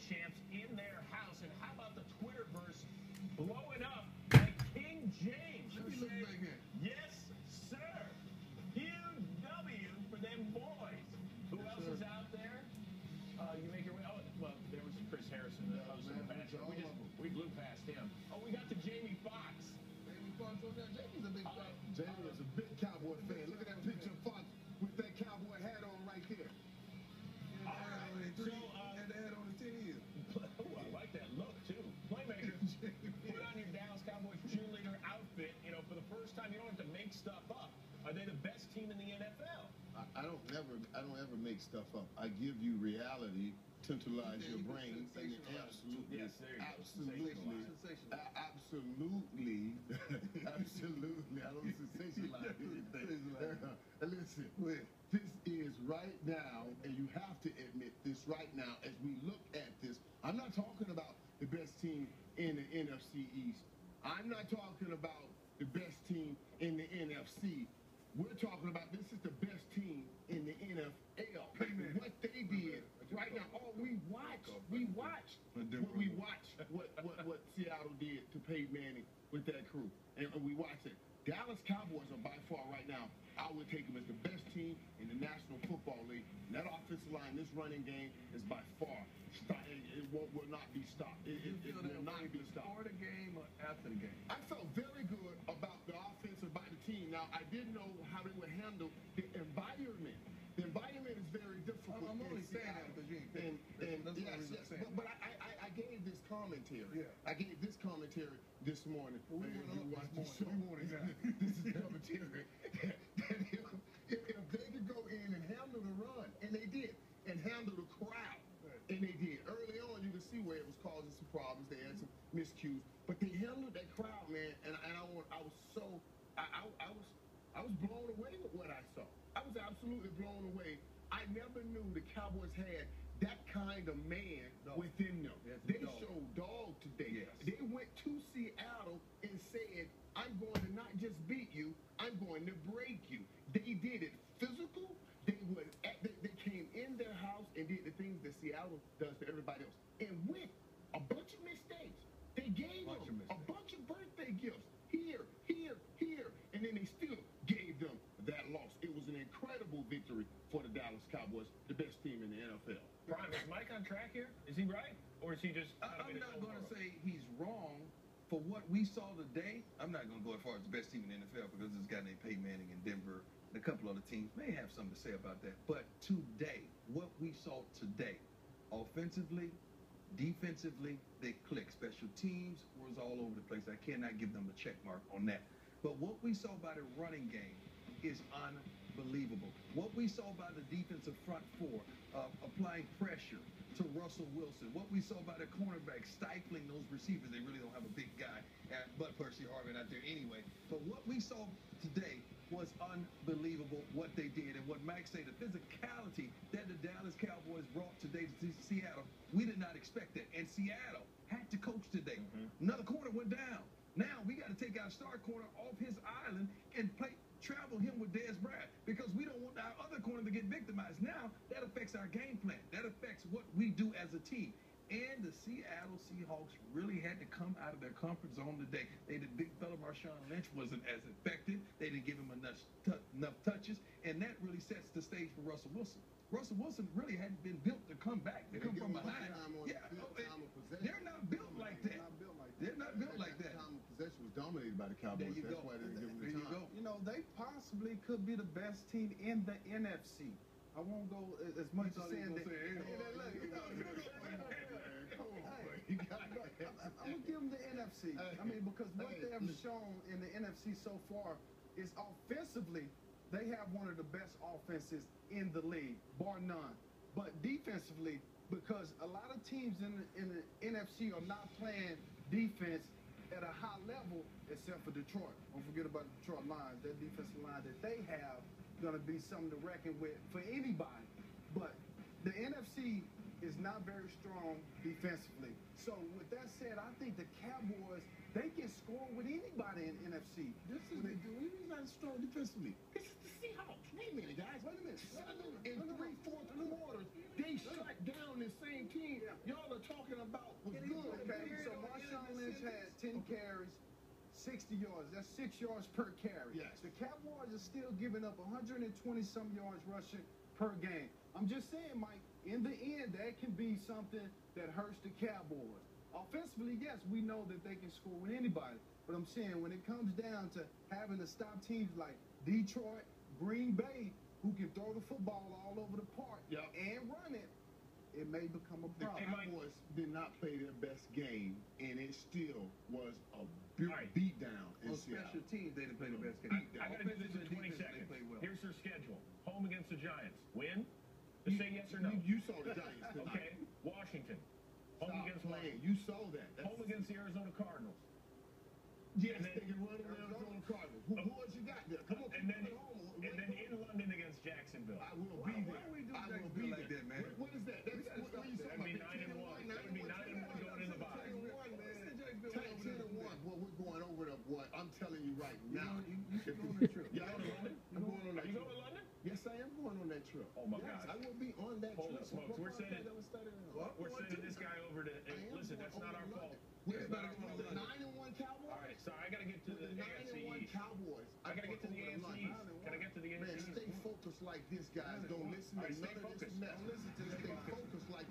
champs in their house. And how about the Twitterverse blowing up like King James? Let me look back here. Yes, sir. Huge W for them boys. Who else is out there? You make your way. Oh, well, there was Chris Harrison. We blew past him. Oh, we got to Jamie Foxx. Jamie Foxx on that. Jamie's a big fan. Jamie is a big Cowboy fan. Look at that picture of Fox with that cowboy hat on right there. Had the hat on in 10 years. Oh, I like that look, too. Playmaker, put on your Dallas Cowboys cheerleader outfit. You know, for the first time, you don't have to make stuff up. Are they the best team in the NFL? I don't ever make stuff up. I give you reality, tantalize your brain, and absolutely, yes, absolutely. I don't sensationalize anything. Listen, this is right now, and you have to admit this right now as we look at this. I'm not talking about the best team in the NFC East. I'm not talking about the best team in the NFC. We're talking about this is the best team in the NFL. What they did right now. Oh, we watched what Seattle did to Peyton Manning with that crew, and we watched it. Dallas Cowboys are by far right now. I would take them as the best team in the National Football League. And that offensive line, this running game, is by far. It will not be stopped. It will not be stopped. Before the game or after the game? I felt very good about the offense and about the team. Now, I didn't know how they would handle the environment. The environment is very difficult. I'm only saying that because you ain't yes. But I gave this commentary. Yeah. I gave this commentary this morning. Well, This is commentary. If they could go in and handle the run, and they did, and handle the crowd, and they did. Early on, you could see where it was causing some problems. They had some miscues, but they handled that crowd, man. And I was blown away with what I saw. I was absolutely blown away. I never knew the Cowboys had that kind of man within them. They showed dog today. Yes. They went to Seattle and said, I'm going to not just beat you, I'm going to break you. They did it physical. They came in their house and did the things that Seattle does to everybody else. And with a bunch of mistakes, they gave them a bunch of birthday gifts. Here, and then they still gave them that loss. It was an incredible victory for the Dallas Cowboys, the best team in the NFL. Brian, is Mike on track here? Is he right? Or is he just... I'm not going to say he's wrong. For what we saw today, I'm not going to go as far as the best team in the NFL because this guy named Peyton Manning in Denver and a couple other teams may have something to say about that. But today, what we saw today, offensively, defensively, they clicked. Special teams was all over the place. I cannot give them a check mark on that. But what we saw by the running game is unbelievable. What we saw by the defensive front four, applying pressure to Russell Wilson. What we saw by the cornerback stifling those receivers. They really don't have a big guy, but Percy Harvin out there anyway. But what we saw today was unbelievable what they did. And what Max said, the physicality that the Dallas Cowboys brought today to Seattle, we did not expect that. And Seattle had to coach today. Another corner went down. Now we got to take our star corner off his island and travel him with Dez Bryant because we don't want our other corner to get victimized. Now that affects our game plan. That affects what we do as a team. And the Seattle Seahawks really had to come out of their comfort zone today. The big fella Marshawn Lynch wasn't as effective. They didn't give him enough touches, and that really sets the stage for Russell Wilson. Russell Wilson really hadn't been built to come back, to come from behind. They're not built like that. They're not built like that. Time of possession was dominated by the Cowboys. That's why they didn't give them the time. You know, they possibly could be the best team in the NFC. I won't go as much as saying that. I'm going to give them the NFC. I mean, because what they have shown in the NFC so far is offensively, they have one of the best offenses in the league, bar none. But defensively, because a lot of teams in the NFC are not playing defense at a high level, except for Detroit. Don't forget about the Detroit Lions. That defensive line that they have going to be something to reckon with for anybody. But the NFC is not very strong defensively. So with that said, I think the Cowboys, they can score with anybody in the NFC. This is what they do. He's not strong defensively. This is the Seahawks. Wait a minute, guys. In 3/4 quarters, they shut down the same team. Y'all are talking Marshawn Lynch had 10 carries, 60 yards. That's 6 yards per carry. Yes. The Cowboys are still giving up 120-some yards rushing per game. I'm just saying, Mike, in the end, that can be something that hurts the Cowboys. Offensively, yes, we know that they can score with anybody. But I'm saying when it comes down to having to stop teams like Detroit, Green Bay, who can throw the football all over the park and run it, it may become a The problem. Cowboys did not play their best game, and it still was a right. beat down in On special Seattle. teams, they didn't play the best game. I got to do this in 20 seconds. Here's their schedule. Home against the Giants. Win? Just say yes or no. You saw the Giants tonight. Okay. Washington. Home Stop against playing. Washington. You saw that. Home against the Arizona Cardinals. Yes, and then- they can run on the Arizona Cardinals. Who else you got there? Come on, And then, keep it home. and then in London against Jacksonville. I will Why- be why there. we do I things will be like there. that, man? What is that? That's gotta what stop you that. talking That'd be about? 9-1. That would be 9-1 going in the bye. 10-1, man. Jacksonville 10-1. Well, we're going over the what? I'm telling you right now. You should go on the trip. Yeah, You going to London? I'm going on Are that you trip. going to London? Yes, I am going on that trip. Oh, my yes, gosh. I will be on that Holy trip. smokes, we're podcast sending- that was started in Well, We're going sending to- this guy over to. I am Listen, going that's not over our to fault. London. With That's the not our fault. 9-1 Cowboys. All right, so I got to get to With the the AFC 9-1 East. Cowboys. I got to get to the I'm AFC going East. London. Can I get to the Man, AFC East? stay focused like this, guys. Don't listen All to right, stay none of this focused. mess. Don't listen to this Stay nonsense. focused like